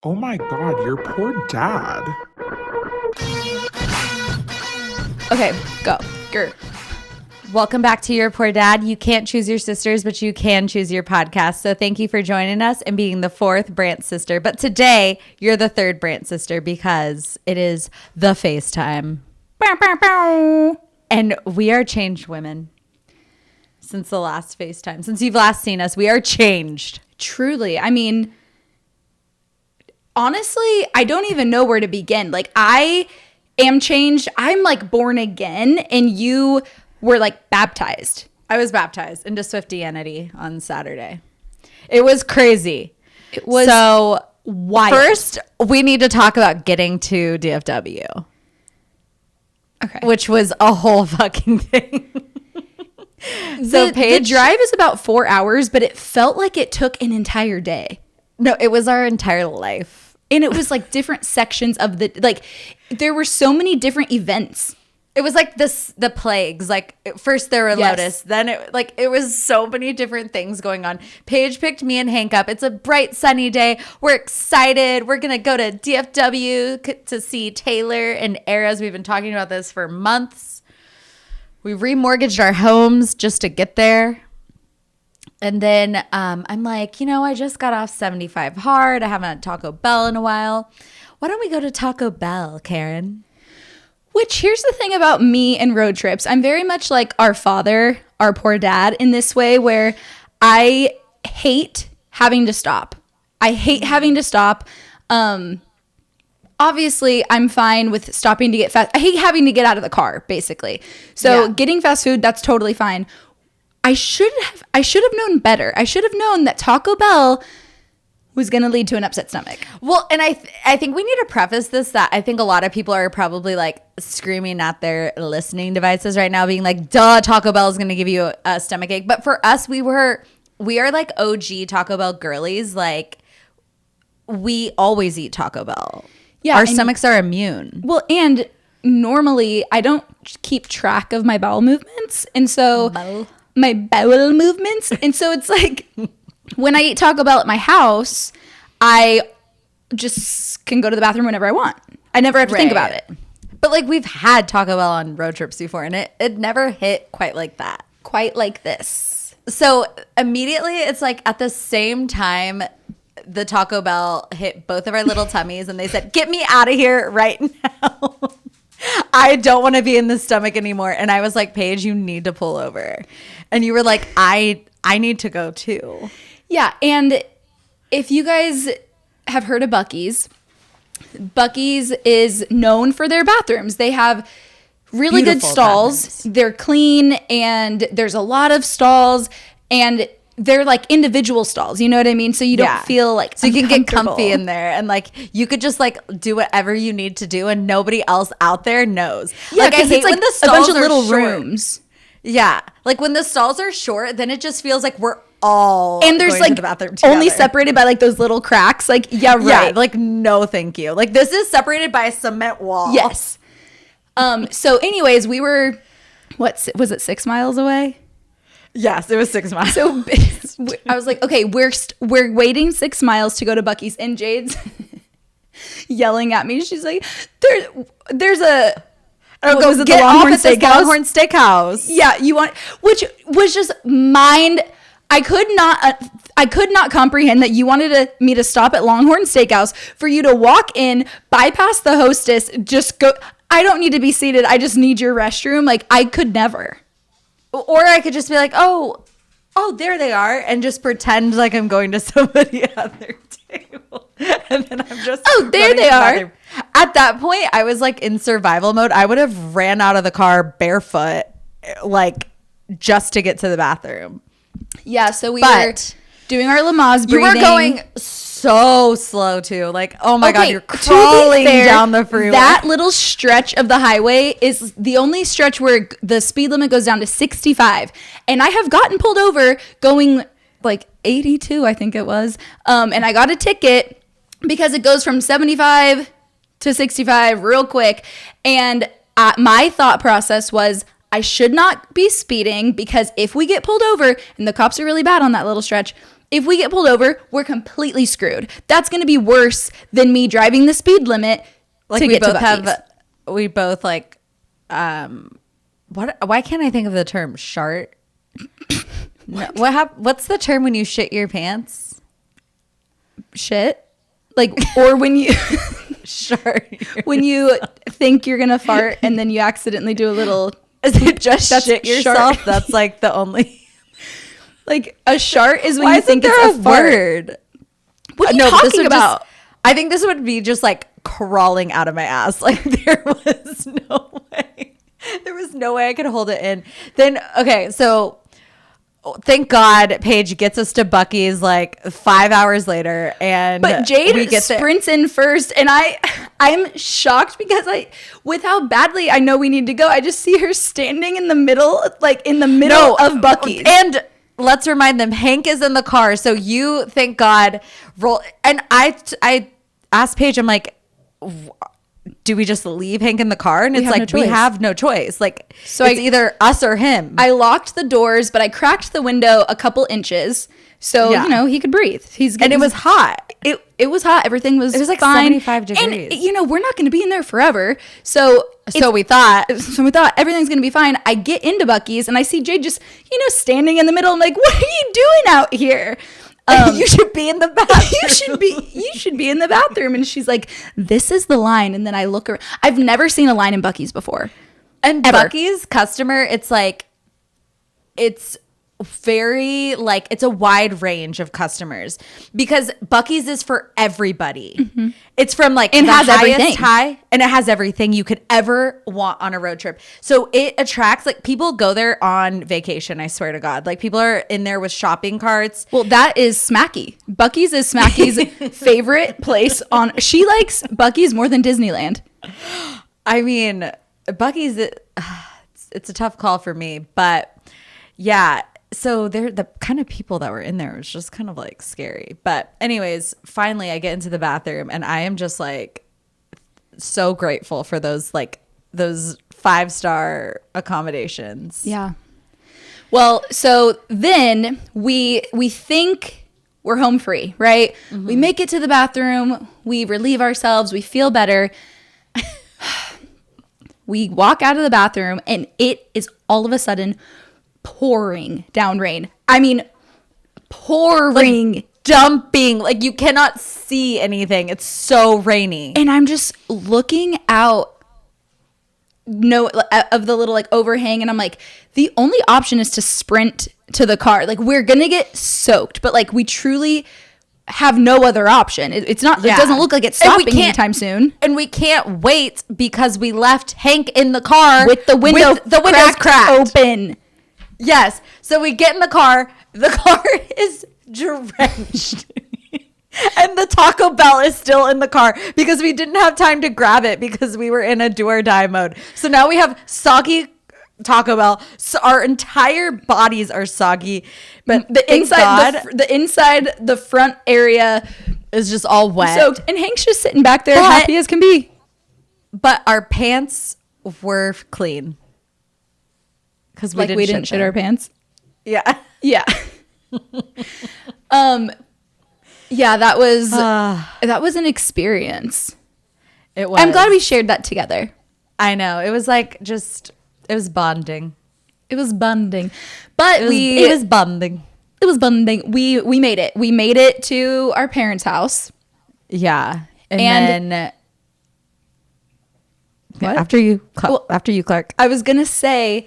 Oh my God, your poor dad. Okay, go. Grr. Welcome back to Your Poor Dad. You can't choose your sisters, but you can choose your podcast. So thank you for joining us and being the fourth Brant sister. But today, you're the third Brant sister because it is the FaceTime. Bow, bow, bow. And we are changed women since the last FaceTime. Since you've last seen us, we are changed. Truly. I mean, honestly, I don't even know where to begin. Like, I am changed. I'm like born again, and you were like baptized. I was baptized into Swiftianity on Saturday. It was crazy. It was so wild. First, we need to talk about getting to DFW. Okay. Which was a whole fucking thing. So the drive is about 4 hours, but it felt like it took an entire day. No, it was our entire life. And it was like different sections of there were so many different events. It was like the plagues. Like first there were Yes. lotus, then it was so many different things going on. Paige picked me and Hank up. It's a bright sunny day. We're excited. We're gonna go to DFW to see Taylor and Eras. We've been talking about this for months. We remortgaged our homes just to get there. And then I'm like, I just got off 75 hard. I haven't had Taco Bell in a while. Why don't we go to Taco Bell, Karen? Which, here's the thing about me and road trips. I'm very much like our father, our poor dad, in this way where I hate having to stop. I hate having to stop. Obviously, I'm fine with stopping to get fast. I hate having to get out of the car, basically. So getting fast food, that's totally fine. I should have known better. I should have known that Taco Bell was going to lead to an upset stomach. Well, and I think we need to preface this that I think a lot of people are probably like screaming at their listening devices right now, being like, duh, Taco Bell is going to give you a stomach ache. But for us, we are like OG Taco Bell girlies. Like, we always eat Taco Bell. Yeah, our stomachs are immune. Well, and normally I don't keep track of my bowel movements. And so my bowel movements. And so it's like when I eat Taco Bell at my house, I just can go to the bathroom whenever I want. I never have to think about it. But like we've had Taco Bell on road trips before and it never hit quite like that. Quite like this. So immediately it's like at the same time the Taco Bell hit both of our little tummies and they said, get me out of here right now. I don't want to be in the stomach anymore. And I was like, Paige, you need to pull over. And you were like, I need to go too. Yeah. And if you guys have heard of Buckee's is known for their bathrooms. They have really Beautiful good stalls. bathrooms. They're clean and there's a lot of stalls and they're like individual stalls. You know what I mean? So you don't feel like so you can get comfy uncomfortable. in there and like you could just like do whatever you need to do and nobody else out there knows. Yeah, like I hate it's like when the a bunch stalls of are little short. rooms. Yeah, like when the stalls are short, then it just feels like we're all And there's going like to the bathroom together. only separated by like those little cracks. Like, yeah, right. Yeah, like no thank you. Like this is separated by a cement wall. Yes. So anyways, we were, was it 6 miles away? Yes, it was 6 miles. So I was like, okay, we're waiting 6 miles to go to Buckee's, and Jade's yelling at me. She's like, there's a go was it get the Longhorn off at this Steakhouse? Longhorn Steakhouse. Yeah, which was just mind. I could not comprehend that you wanted me to stop at Longhorn Steakhouse for you to walk in, bypass the hostess, just go. I don't need to be seated. I just need your restroom. Like, I could never. Or I could just be like, oh, there they are, and just pretend like I'm going to somebody at their table. And then I'm just there they are. At that point, I was like in survival mode. I would have ran out of the car barefoot, like just to get to the bathroom. Yeah, so we were doing our Lamaze breathing. You were going so slow too. Like, oh my God, you're to be crawling fair, down the freeway. That little stretch of the highway is the only stretch where the speed limit goes down to 65. And I have gotten pulled over going like 82, I think it was. And I got a ticket because it goes from 75 to 65 real quick. And my thought process was, I should not be speeding because if we get pulled over, and the cops are really bad on that little stretch, If we get pulled over, we're completely screwed. That's going to be worse than me driving the speed limit Like to we get to both Buc-ee's. we both like, why can't I think of the term shart? No, what's the term when you shit your pants? Shit. Like, or when you Shart. when you think you're going to fart and then you accidentally do a little, Is it just That's shit yourself? shart. That's like the only. like a shart is when Why you think isn't there it's a fart. word? What are you No, this talking would about? I think this would be just like crawling out of my ass. Like there was no way. There was no way I could hold it in. Then okay, so thank God Paige gets us to Bucky's like 5 hours later, and But Jade we get there. sprints in first, and I'm shocked because with how badly I know we need to go, I just see her standing in the middle, like in the middle of Bucky's. And let's remind them, Hank is in the car. So you, thank God, roll. And I asked Paige, I'm like, do we just leave Hank in the car? And it's have no like, we choice. have no choice. Like, So it's either us or him. I locked the doors, but I cracked the window a couple inches so Yeah. he could breathe. And it was hot. It was hot. Everything was like fine. 75 degrees. And we're not going to be in there forever. So We thought. we thought everything's going to be fine. I get into Bucky's and I see Jade just standing in the middle. I'm like, what are you doing out here? You should be in the bathroom. you should be in the bathroom. And she's like, this is the line. And then I look around. I've never seen a line in Bucky's before. And Ever. Bucky's customer, it's like, it's very like, it's a wide range of customers because Bucky's is for everybody. It's from like And the has highest everything. high, and it has everything you could ever want on a road trip. So it attracts like people go there on vacation. I swear to God, like people are in there with shopping carts. Well, that is Smacky. Bucky's is Smacky's favorite place on. She likes Bucky's more than Disneyland. I mean, Bucky's, it's a tough call for me, but yeah. So they're the kind of people that were in there was just kind of like scary. But anyways, finally I get into the bathroom and I am just like so grateful for those 5-star accommodations. Yeah. Well, so then we think we're home free, right? We make it to the bathroom, we relieve ourselves, we feel better. We walk out of the bathroom and it is all of a sudden pouring down rain. I mean, pouring. Like dumping, like you cannot see anything. It's so rainy. And I'm just looking out of the little like overhang, and I'm like, the only option is to sprint to the car. Like we're gonna get soaked, but like we truly have no other option. It's not. Yeah. It doesn't look like it's And we stopping can't- anytime soon. And we can't wait because we left Hank in the car With the window, the window's cracked. open. Yes. So we get in the car. The car is drenched. And the Taco Bell is still in the car because we didn't have time to grab it because we were in a do or die mode. So now we have soggy Taco Bell. So our entire bodies are soggy. But The inside, the front area is just all wet. soaked, and Hank's just sitting back there, But- happy as can be. But our pants were clean. Because Like we didn't shit our pants. Yeah. Yeah. Yeah, that was an experience. It was. I'm glad we shared that together. I know. It was like it was bonding. It was bonding. But It was bonding. it was bonding. We made it. We made it to our parents' house. Yeah. And And- then What? after you Clark. I was gonna say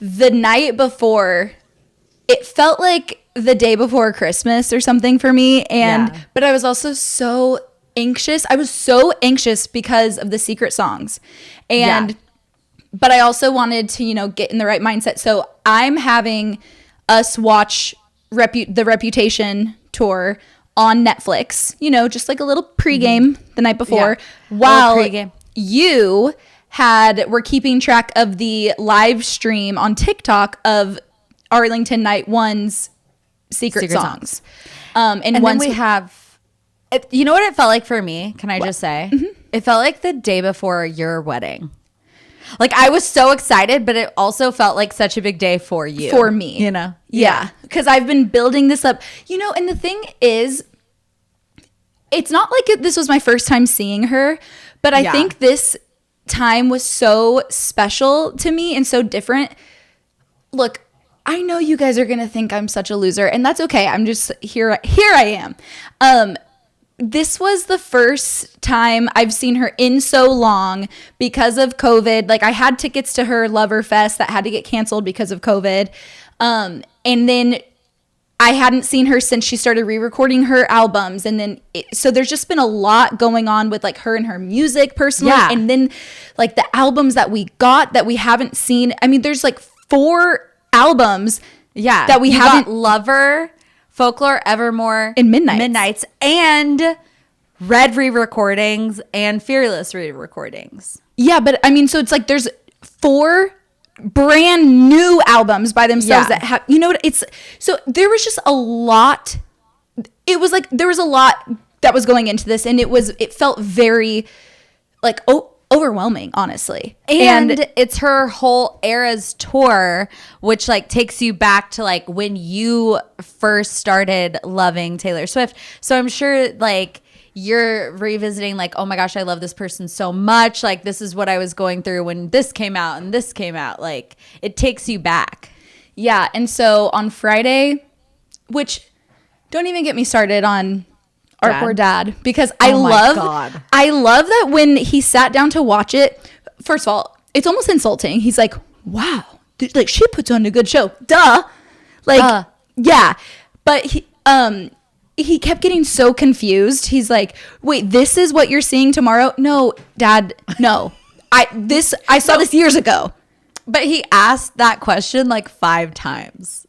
the night before, it felt like the day before Christmas or something for me. And Yeah. but I was also so anxious. I was so anxious because of the secret songs. And Yeah. but I also wanted to, get in the right mindset. So I'm having us watch the Reputation tour on Netflix, just like a little pregame the night before, Yeah. while Little pregame. you were keeping track of the live stream on TikTok of Arlington Night One's secret songs. And And once then we have you know what it felt like for me? Can I just say? It felt like the day before your wedding. Like I was so excited, but it also felt like such a big day for you. For me. You know? Yeah. Because I've been building this up. You know, and the thing is, it's not like this was my first time seeing her, but I think this time was so special to me and so different. Look, I know you guys are going to think I'm such a loser, and that's okay. I'm just here I am. This was the first time I've seen her in so long because of COVID. Like I had tickets to her Lover Fest that had to get canceled because of COVID. And then I hadn't seen her since she started re-recording her albums. And then, so there's just been a lot going on with like her and her music personally. Yeah. And then like the albums that we got that we haven't seen. I mean, there's like 4 albums that we haven't. Got Lover, Folklore, Evermore, and Midnights, and Red re-recordings and Fearless re-recordings. Yeah, but I mean, so it's like there's 4 brand new albums by themselves that have, you know what, it's, so there was just a lot. It was like there was a lot that was going into this, and it felt very like overwhelming, honestly. And it's her whole Eras tour, which like takes you back to like when you first started loving Taylor Swift. So I'm sure like you're revisiting like, oh my gosh, I love this person so much. Like this is what I was going through when this came out and this came out. Like it takes you back. Yeah. And so on Friday, which don't even get me started on our poor dad, because I love that when he sat down to watch it, first of all, it's almost insulting. He's like, wow, like she puts on a good show. Duh. Like, yeah. But he kept getting so confused. He's like, wait, this is what you're seeing tomorrow? No, Dad, no. I saw this years ago. But he asked that question like 5 times.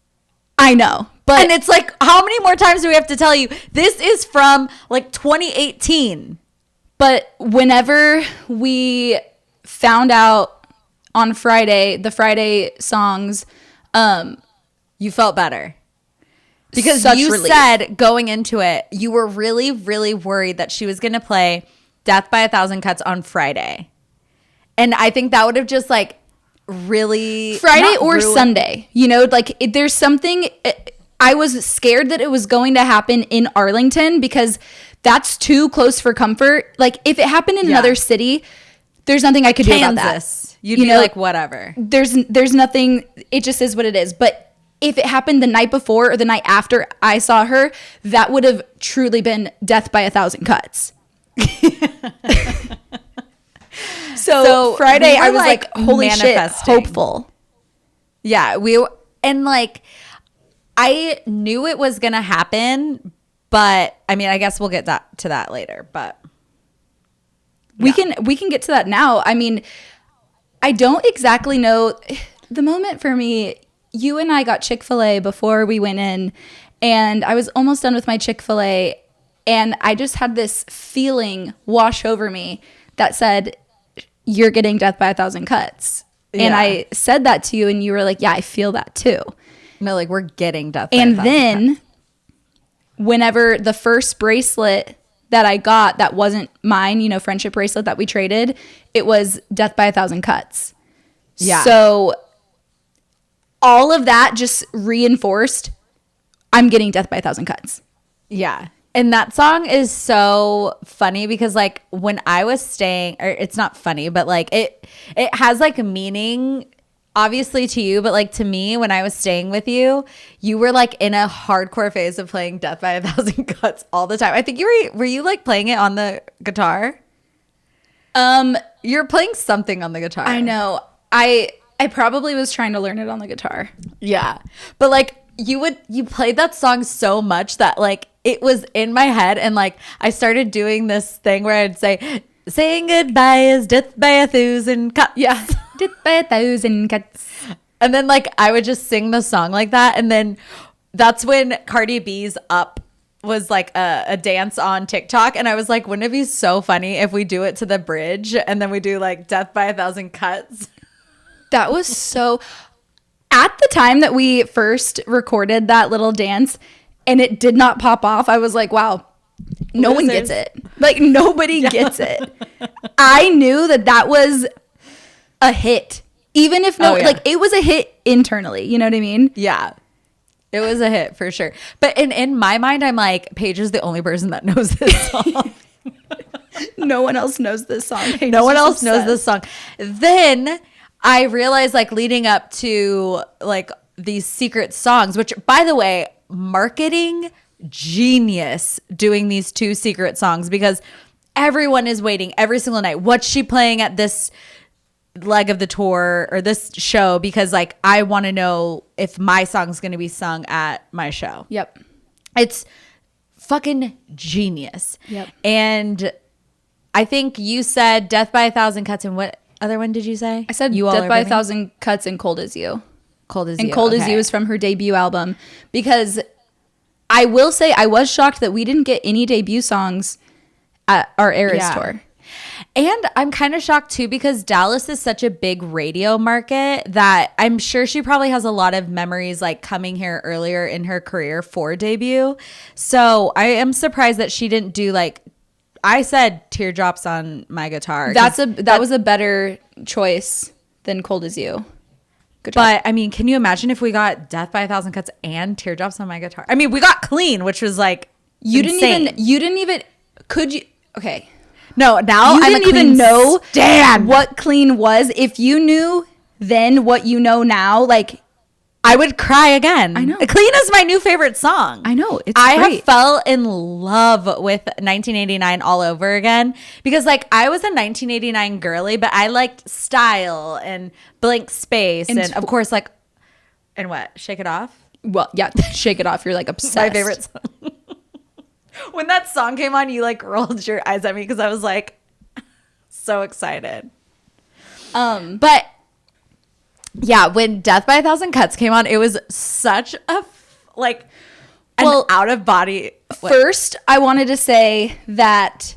I know. And it's like, how many more times do we have to tell you? This is from like 2018. But whenever we found out on Friday, the Friday songs, you felt better. Because you said going into it, you were really, really worried that she was going to play Death by a Thousand Cuts on Friday. And I think that would have just like really... Friday or Sunday. You know, like there's something... I was scared that it was going to happen in Arlington because that's too close for comfort. Like if it happened in another city, there's nothing I could do about that. You'd be like, whatever. There's nothing. It just is what it is. But if it happened the night before or the night after I saw her, that would have truly been Death by a Thousand Cuts. So Friday, I was like, holy shit, hopeful. Yeah, and like, I knew it was going to happen, but I mean, I guess we'll get to that later, but we can get to that now. I mean, I don't exactly know the moment for me. You and I got Chick-fil-A before we went in, and I was almost done with my Chick-fil-A, and I just had this feeling wash over me that said, you're getting Death by a Thousand Cuts. Yeah. And I said that to you, and you were like, yeah, I feel that too. No, like we're getting Death by a And Thousand then Cuts. Whenever the first bracelet that I got that wasn't mine, you know, friendship bracelet that we traded, it was Death by a Thousand Cuts. Yeah. So all of that just reinforced I'm getting Death by a Thousand Cuts. Yeah. And that song is so funny because like when I was staying, or it's not funny, but like it has like a meaning obviously to you, but like to me, when I was staying with you, you were like in a hardcore phase of playing Death by a Thousand Cuts all the time. I think were you like playing it on the guitar? You're playing something on the guitar. I know. I probably was trying to learn it on the guitar. Yeah. But like you played that song so much that like it was in my head, and like I started doing this thing where I'd say, saying goodbye is death by a thousand cuts. Yeah. Death by a Thousand Cuts. And then like I would just sing the song like that. And then that's when Cardi B's Up was like a dance on TikTok. And I was like, wouldn't it be so funny if we do it to the bridge and then we do like Death by a Thousand Cuts? That was so... At the time that we first recorded that little dance and it did not pop off, I was like, wow, no one gets it. Like nobody gets it. I knew that was a hit. Even if like it was a hit internally, you know what I mean? Yeah. It was a hit for sure. But in my mind, I'm like, Paige is the only person that knows this song. No one else knows this song. No one else knows this song. Then I realized, like, leading up to like these secret songs, which, by the way, marketing genius doing these 2 secret songs, because everyone is waiting every single night. What's she playing at this leg of the tour or this show? Because like, I want to know if my song's going to be sung at my show. Yep. It's fucking genius. Yep. And I think you said Death by a Thousand Cuts, and what other one did you say? I said You All Death by a Over Me? Thousand Cuts and Cold as You. Cold as And You. Cold as You is from her debut album, because I will say I was shocked that we didn't get any debut songs at our Eras tour. And I'm kind of shocked too, because Dallas is such a big radio market that I'm sure she probably has a lot of memories like coming here earlier in her career for debut. So I am surprised that she didn't do, like I said, Teardrops on My Guitar. That was a better choice than Cold as You. Good job. But I mean, can you imagine if we got Death by a Thousand Cuts and Teardrops on My Guitar? I mean, we got Clean, which was like insane. You didn't even could you okay. No, now You I'm didn't a Clean even know stan. what Clean was. If you knew then what you know now, like, I would cry again. I know. Clean is my new favorite song. I know. It's I great. have fell in love with 1989 all over again, because like I was a 1989 girly, but I liked Style and Blank Space and of course like, and what? Shake It Off? Well, yeah, Shake It Off. You're like obsessed. My favorite song. When that song came on, you like rolled your eyes at me because I was like so excited. But yeah, when Death by a Thousand Cuts came on, it was such a an out of body. First, I wanted to say that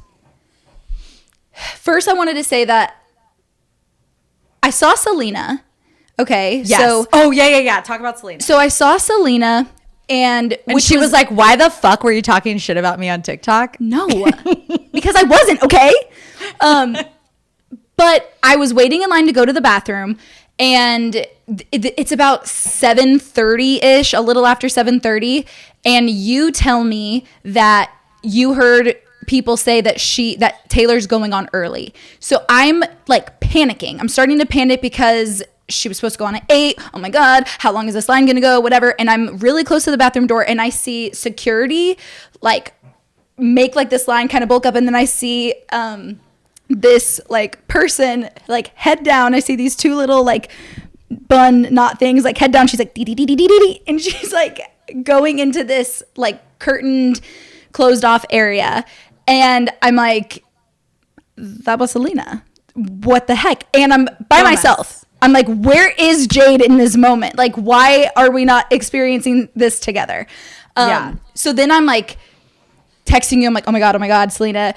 I saw Selena. Okay. Yes. So, yeah. Talk about Selena. so I saw Selena, and She was like, "Why the fuck were you talking shit about me on TikTok?" no, because I wasn't, okay? But I was waiting in line to go to the bathroom, and it's about 7:30-ish, a little after 7:30, and you tell me that you heard people say that Taylor's going on early. So I'm like panicking. I'm starting to panic because she was supposed to go on at 8. Oh my God, how long is this line gonna go? Whatever. And I'm really close to the bathroom door, and I see security like make like this line kind of bulk up, and then I see this like person like head down. I see these 2 little like bun knot things like head down. She's like dee dee dee dee dee dee, and she's like going into this like curtained closed off area, and I'm like, that was Selena. What the heck? And I'm by myself. I'm like, where is Jade in this moment? Like, why are we not experiencing this together? So then I'm like texting you. I'm like, oh my God, Selena.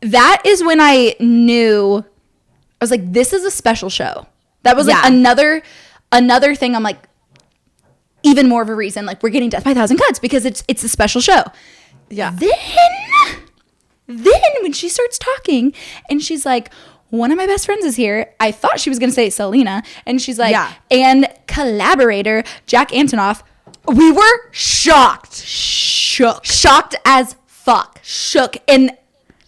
That is when I knew, I was like, this is a special show. That was like another thing. I'm like, even more of a reason, like, we're getting Death by a Thousand Cuts because it's a special show. Yeah. Then when she starts talking and she's like, one of my best friends is here. I thought she was going to say Selena. And she's like, and collaborator Jack Antonoff. We were shocked. Shocked as fuck. Shook. And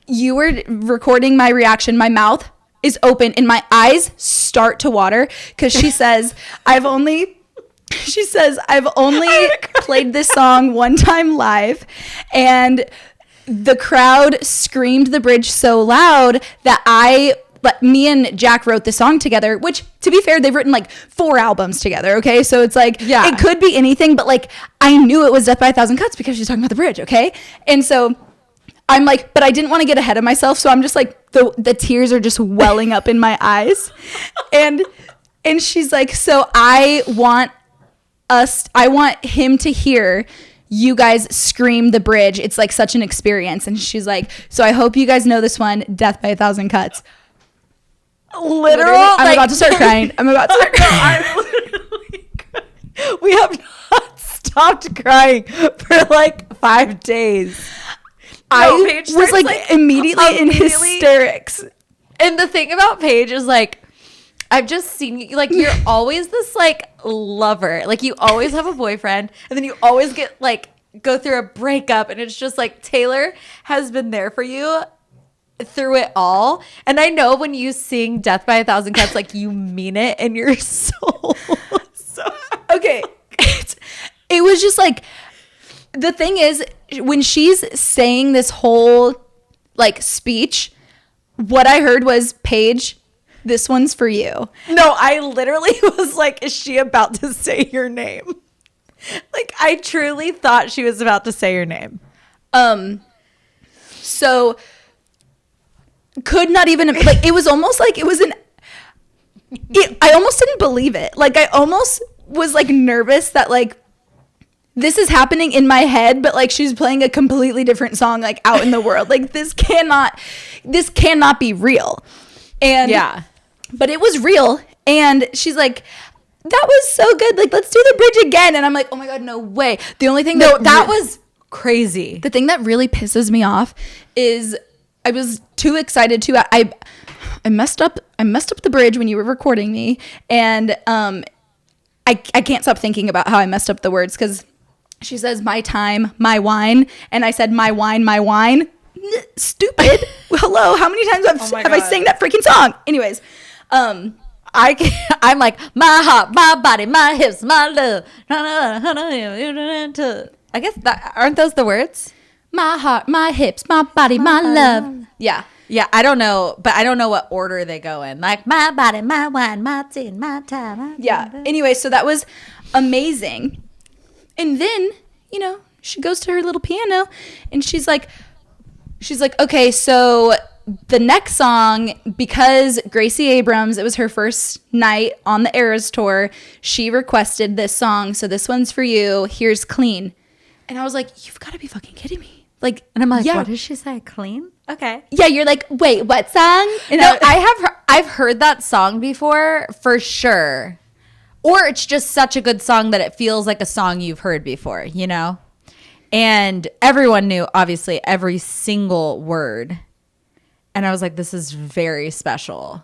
you were recording my reaction. My mouth is open and my eyes start to water because she says, I've only played this song one time live, and the crowd screamed the bridge so loud that me and Jack wrote the song together, which, to be fair, they've written like 4 albums together, okay? So it's like, it could be anything, but like, I knew it was Death by a Thousand Cuts because she's talking about the bridge, okay? And so I'm like, but I didn't want to get ahead of myself, so I'm just like, the tears are just welling up in my eyes. And she's like, so I want him to hear you guys scream the bridge. It's like such an experience. And she's like, so I hope you guys know this one, Death by a Thousand Cuts. Literally, I'm about to start crying. I'm literally crying. We have not stopped crying for like 5 days. I was like immediately in hysterics. And the thing about Paige is like, I've just seen you, like, you're always this, like, lover. Like, you always have a boyfriend, and then you always get, like, go through a breakup, and it's just, like, Taylor has been there for you through it all. And I know when you sing Death by a Thousand Cuts, like, you mean it in your soul. So Okay. It was just, like, the thing is, when she's saying this whole, like, speech, what I heard was, Paige, this one's for you. No, I literally was like, is she about to say your name? Like, I truly thought she was about to say your name. So could not even, like, it was almost like it was I almost didn't believe it. Like, I almost was, like, nervous that, like, this is happening in my head, but, like, she's playing a completely different song, like, out in the world. Like, this cannot be real. And Yeah. but it was real. And she's like, that was so good. Like, let's do the bridge again. And I'm like, oh my God, no way. The only thing That was crazy. the thing that really pisses me off is I was too excited to, I messed up the bridge when you were recording me. And I can't stop thinking about how I messed up the words, because she says, my time, my wine. And I said, my wine, my wine. Stupid. Hello. How many times have I sang that freaking song? Anyways, I'm like, my heart, my body, my hips, my love. I guess aren't those the words? my heart, my hips, my body, my love. Yeah. Yeah, I don't know, but I don't know what order they go in. Like, my body, my wine, my tea, my time. Yeah. Anyway, so that was amazing. And then, you know, she goes to her little piano and she's like, okay, so the next song, because Gracie Abrams, it was her first night on the Eras tour, she requested this song. So this one's for you. Here's Clean. And I was like, you've got to be fucking kidding me. Like, And I'm like, yeah. what did she say? Clean? Okay. Yeah, you're like, wait, what song? And No, I've heard that song before for sure. Or it's just such a good song that it feels like a song you've heard before, you know? And everyone knew, obviously, every single word. And I was like, this is very special.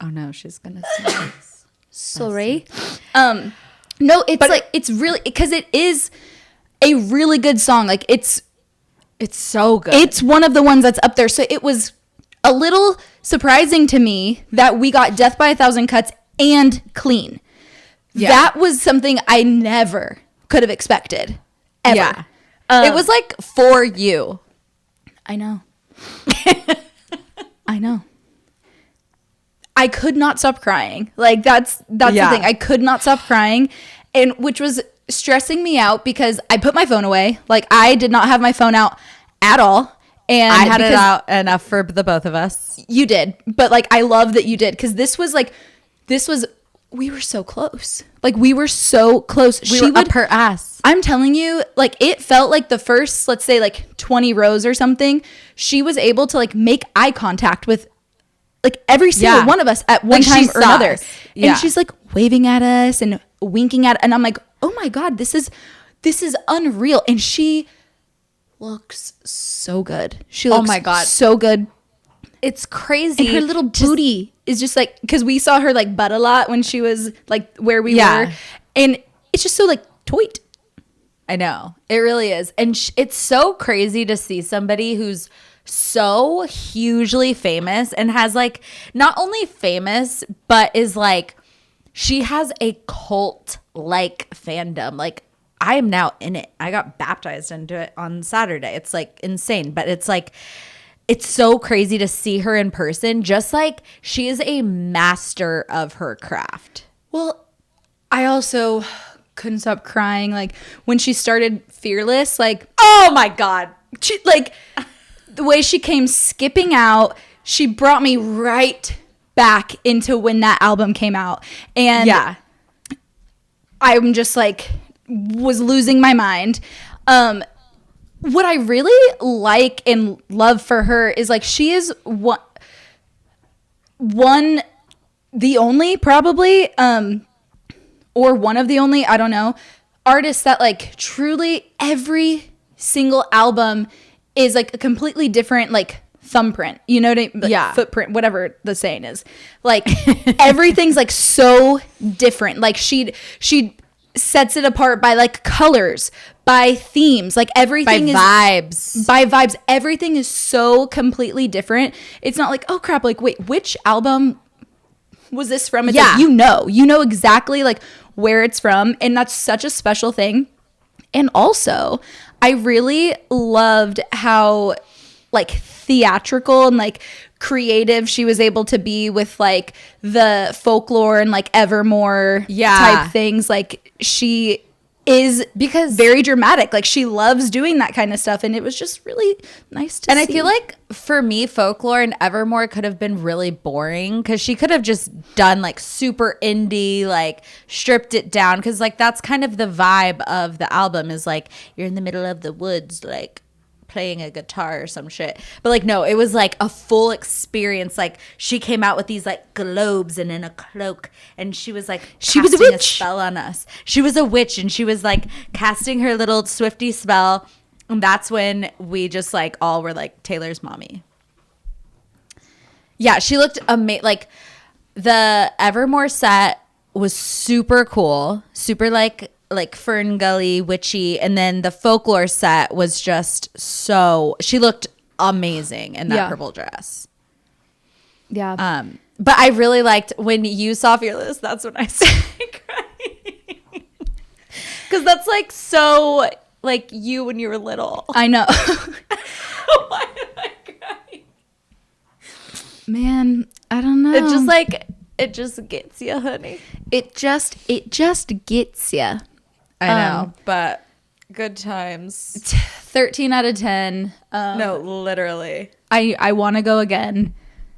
Oh no, she's gonna sing this. Sorry. No, it's really, because it is a really good song. Like, it's so good. It's one of the ones that's up there. So it was a little surprising to me that we got Death by a Thousand Cuts and Clean. Yeah. That was something I never could have expected. Ever. Yeah. It was like for you. I know. I know. I could not stop crying. Like, that's Yeah. the thing. I could not stop crying, and which was stressing me out because I put my phone away. Like, I did not have my phone out at all. And I had it out enough for the both of us. You did. But, like, I love that you did, because this was we were so close. Like, we were so close. She were up her ass. I'm telling you, like, it felt like the first, let's say, like 20 rows or something, she was able to, like, make eye contact with, like, every single one of us at one Like, she time or saw another. us. Yeah. And she's, like, waving at us and winking at, and I'm like, oh my God, this is unreal. And she looks so good. She looks my God. so good. It's crazy. And her little booty is just like, because we saw her like butt a lot when she was like where we were. And it's just so like toit. I know. It really is. And it's so crazy to see somebody who's so hugely famous and has like, not only famous, but is like, she has a cult like fandom. Like, I am now in it. I got baptized into it on Saturday. It's like insane, but it's like, it's so crazy to see her in person. Just like, she is a master of her craft. Well, I also couldn't stop crying. Like, when she started Fearless, like, Oh my God. she, like the way she came skipping out, she brought me right back into when that album came out. And Yeah. I'm just like, was losing my mind. What I really like and love for her is like, she is the only probably, or one of the only, I don't know, artists that like truly every single album is like a completely different like thumbprint. You know what I mean? Like, Yeah. footprint, whatever the saying is. Like everything's like so different. Like she sets it apart by like colors, by themes, like everything is vibes. by vibes. Everything is so completely different. It's not like, oh crap, like wait, which album was this from? It's like, you know exactly like where it's from, and that's such a special thing. And also I really loved how like theatrical and like creative she was able to be with like the folklore and like Evermore type things. Like she is because very dramatic. Like she loves doing that kind of stuff, and it was just really nice to see. And I feel like for me, folklore and Evermore could have been really boring because she could have just done like super indie, like stripped it down, because like that's kind of the vibe of the album is like you're in the middle of the woods, like playing a guitar or some shit. But like no, it was like a full experience. Like she came out with these like globes and in a cloak, and she was like she was a casting witch. spell on us. She was a witch, and she was like casting her little Swiftie spell, and that's when we just like all were like Taylor's mommy. Yeah, she looked amazing. Like the Evermore set was super cool, super like Fern Gully witchy, and then the folklore set was just so, she looked amazing in that purple dress. Yeah. But I really liked when you saw Fearless. That's when I started crying, because that's like so like you when you were little. I know. Why am I crying? Man, I don't know. It just gets you, honey. It just gets you. I know, but good times. 13 out of 10. No, literally. I want to go again.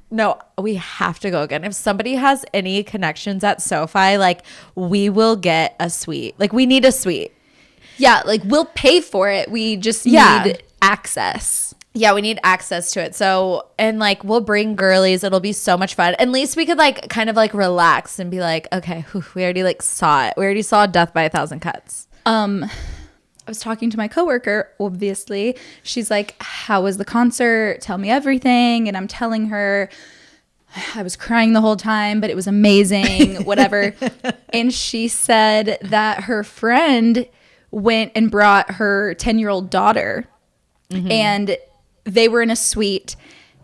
No, we have to go again. If somebody has any connections at SoFi, like we will get a suite. Like we need a suite. Yeah, like we'll pay for it. We just need access. Yeah, we need access to it. So, and like we'll bring girlies. It'll be so much fun. At least we could like kind of like relax and be like, okay, we already like saw it. We already saw Death by a Thousand Cuts. I was talking to my coworker, obviously. She's like, how was the concert? Tell me everything. And I'm telling her I was crying the whole time, but it was amazing, whatever. And she said that her friend went and brought her 10-year-old daughter, and they were in a suite,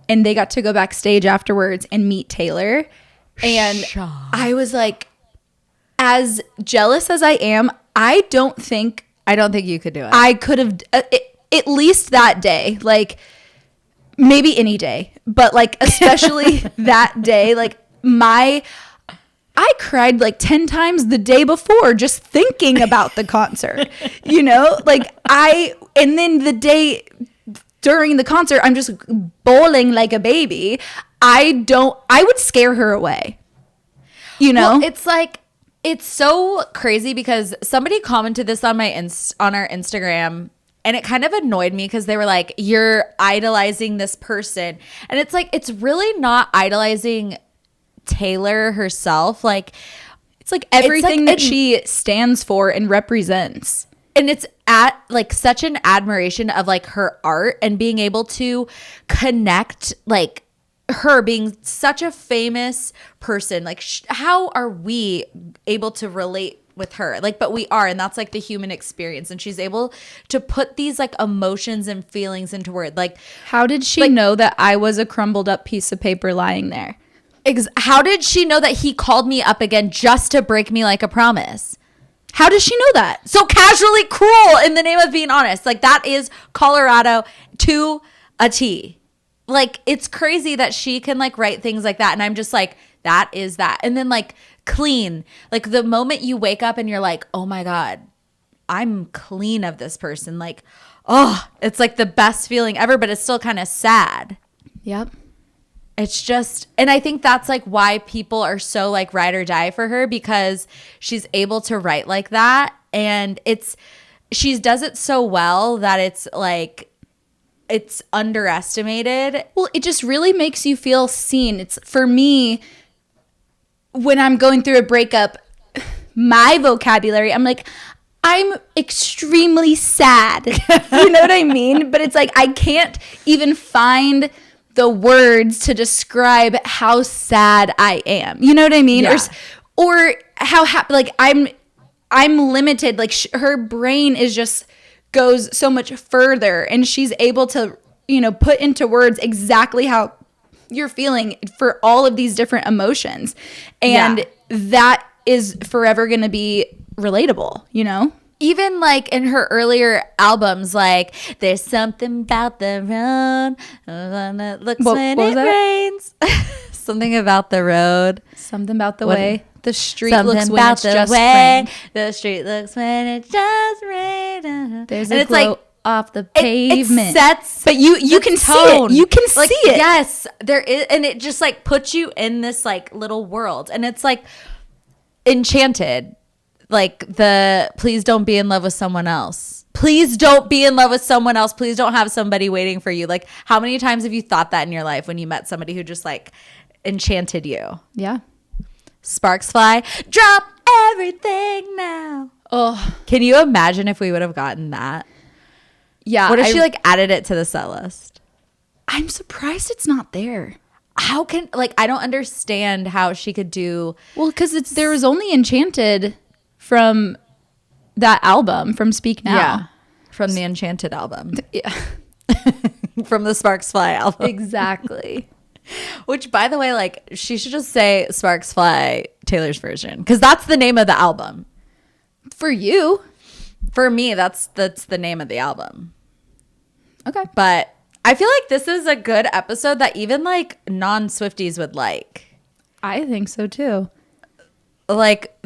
and they got to go backstage afterwards and meet Taylor. And I was like, as jealous as I am, I don't think you could do it. I could have, at least that day, like maybe any day, but like especially that day, like I cried like 10 times the day before just thinking about the concert, you know, like and then the day during the concert, I'm just bawling like a baby. I would scare her away, you know? Well, it's like, it's so crazy because somebody commented this on on our Instagram, and it kind of annoyed me because they were like, you're idolizing this person. And it's like, it's really not idolizing Taylor herself. Like, it's like everything that she stands for and represents. And it's at like such an admiration of like her art and being able to connect, like her being such a famous person. Like how are we able to relate with her? Like, but we are, and that's like the human experience. And she's able to put these like emotions and feelings into words. Like, how did she know that I was a crumbled up piece of paper lying there? How did she know that he called me up again just to break me like a promise? How does she know that? So casually cruel in the name of being honest. Like that is Colorado to a T. Like it's crazy that she can like write things like that. And I'm just like, that is that. And then like clean, like the moment you wake up and you're like, oh my God, I'm clean of this person. Like, oh, it's like the best feeling ever, but it's still kind of sad. Yep. It's just, and I think that's like why people are so like ride or die for her, because she's able to write like that. And she does it so well that it's like, it's underestimated. Well, it just really makes you feel seen. It's for me, when I'm going through a breakup, my vocabulary, I'm like, I'm extremely sad. You know what I mean? But it's like, I can't even find the words to describe how sad I am. You know what I mean? Yeah. Or how happy, like I'm limited. Like her brain is just goes so much further, and she's able to, put into words exactly how you're feeling for all of these different emotions. And that is forever going to be relatable, Even like in her earlier albums, like there's something about the road that looks when it rains. Something about the road. Something about the way the street Something looks when about it's the just way rain. the street looks when it just rains. There's and a it's glow like off the pavement. It sets but you can see it. You can like, see it. Yes, there is, and it just like puts you in this like little world, and it's like Enchanted. Like please don't be in love with someone else. Please don't be in love with someone else. Please don't have somebody waiting for you. Like, how many times have you thought that in your life when you met somebody who just like enchanted you? Yeah. Sparks fly. Drop everything now. Oh, Can you imagine if we would have gotten that? yeah. What if she like added it to the set list? I'm surprised it's not there. How can, like, I don't understand how she could do. Well, because there was only Enchanted from that album from Speak Now. From the Enchanted album. Yeah. From the Sparks Fly album. Exactly. Which, by the way, like, she should just say Sparks Fly, Taylor's version. Because that's the name of the album. For you. For me, that's the name of the album. Okay. But I feel like this is a good episode that even, like, non-Swifties would like. I think so, too. Like,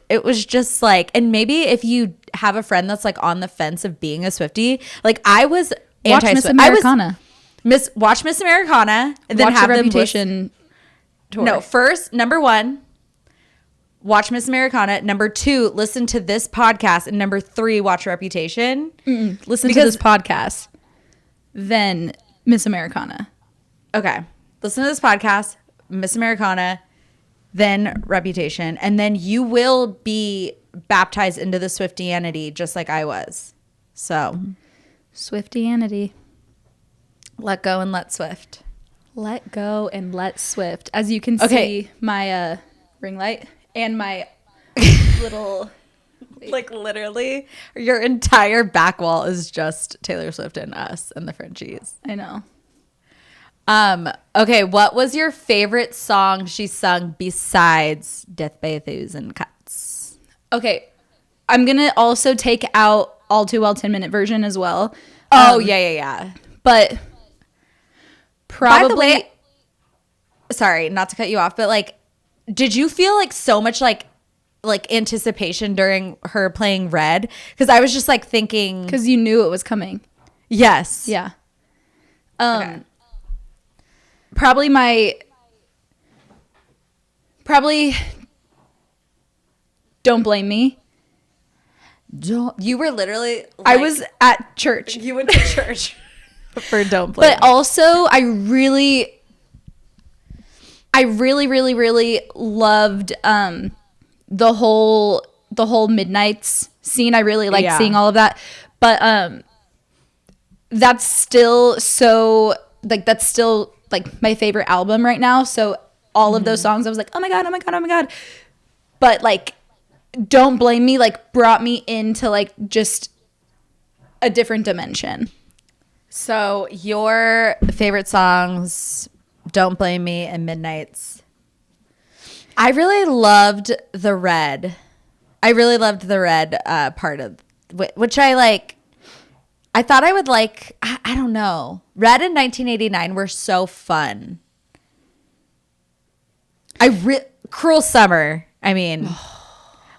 it was just like, and maybe if you have a friend that's like on the fence of being a Swiftie, like I was Watch Miss Americana. Watch Miss Americana, and then Watch have the them Reputation tour. No, first, number one, watch Miss Americana. Number two, listen to this podcast, and number three, watch Reputation. Listen to this podcast. Then Miss Americana. Okay, listen to this podcast, Miss Americana, then Reputation, and then you will be baptized into the Swiftianity just like I was. So Swiftianity. let go and let Swift. Let go and let Swift. As you can Okay. see, my ring light and my little... Like literally your entire back wall is just Taylor Swift and us and the Frenchies. I know. Okay, what was your favorite song she sung besides Death by a Thousand Cuts? Okay. I'm going to also take out All Too Well 10-minute version as well. Oh, yeah. But probably... By the way, sorry, not to cut you off, but like, did you feel like so much like anticipation during her playing Red? Because I was just like thinking... Because you knew it was coming. Yes. Yeah. Okay. Probably Don't Blame Me. You were literally I was at church. You went to church for Don't Blame But also I really loved the whole Midnights scene. I really liked seeing all of that. But that's still like my favorite album right now. So all of those songs I was like, oh my god. But like Don't Blame Me like brought me into like just a different dimension. So your favorite songs, Don't Blame Me and Midnights. I really loved the Red. Part of which I like. I thought I would like, I don't know. Red and 1989 were so fun. Cruel Summer. I mean,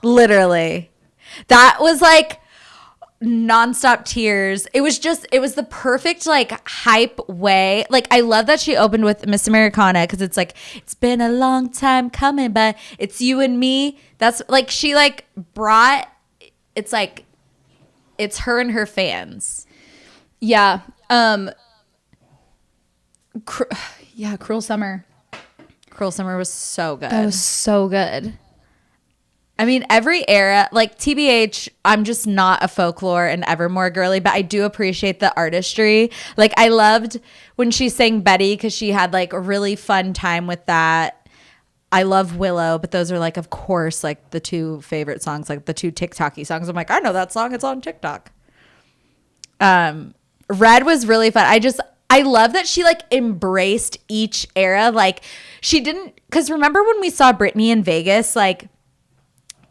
literally. That was like nonstop tears. It was the perfect like hype way. Like I love that she opened with Miss Americana because it's like, it's been a long time coming, but it's you and me. That's like, she like brought, it's like, it's her and her fans. Yeah. Cruel Summer. Cruel Summer was so good. That was so good. I mean, every era, like TBH, I'm just not a Folklore and Evermore girly, but I do appreciate the artistry. Like, I loved when she sang Betty because she had like a really fun time with that. I love Willow, but those are like, of course, like the two favorite songs, like the two TikTok-y songs. I'm like, I know that song. It's on TikTok. Red was really fun. I love that she like embraced each era. Like she didn't, because remember when we saw Britney in Vegas, like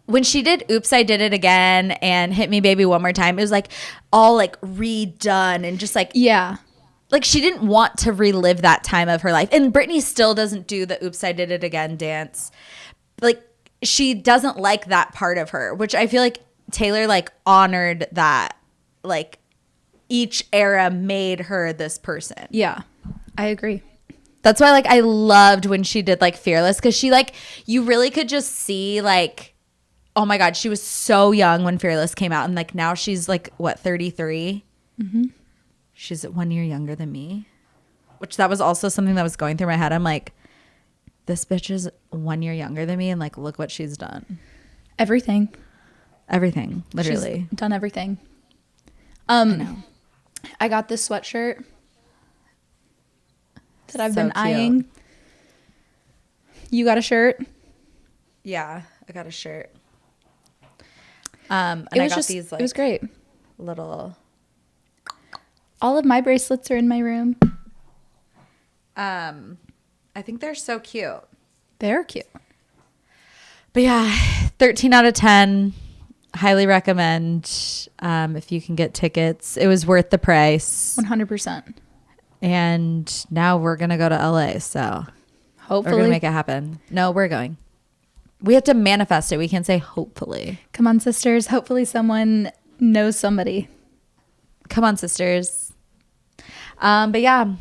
when she did Oops, I Did It Again and Hit Me Baby One More Time, it was like all like redone and just like, Yeah. like she didn't want to relive that time of her life. And Britney still doesn't do the Oops, I Did It Again dance. Like she doesn't like that part of her, which I feel like Taylor like honored that. Like each era made her this person. Yeah. I agree. That's why like I loved when she did like Fearless, because she like, you really could just see like, oh my God, she was so young when Fearless came out. And like now she's like, what, 33? Mm-hmm. She's 1 year younger than me, which that was also something that was going through my head. I'm like, this bitch is 1 year younger than me. And like, look what she's done. Everything, literally. She's done everything. I know. I got this sweatshirt that I've So been cute. eyeing. You got a shirt? Yeah, I got a shirt. And I got these like it was great. little All of my bracelets are in my room. I think they're so cute. They're cute. But yeah, 13 out of 10. Highly recommend if you can get tickets. It was worth the price. 100%. And now we're going to go to LA. So we're Hopefully. going to make it happen. No, we're going. We have to manifest it. We can't say hopefully. Come on, sisters. Hopefully someone knows somebody. Come on, sisters. But yeah,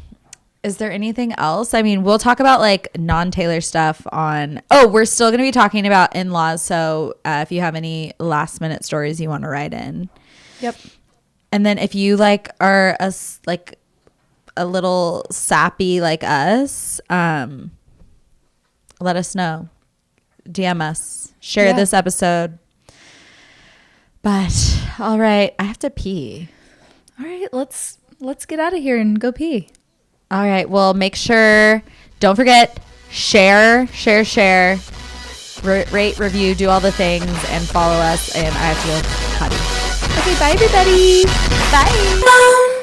is there anything else? I mean, we'll talk about like non-Taylor stuff on. Oh, we're still going to be talking about in-laws. So if you have any last minute stories you want to write in. Yep. And then if you like are like a little sappy like us, let us know. DM us. Share this episode. But all right, I have to pee. All right, let's get out of here and go pee. All right. Well, make sure, don't forget, share, rate, review, do all the things, and follow us. And I have to go potty. Okay, bye everybody. Bye.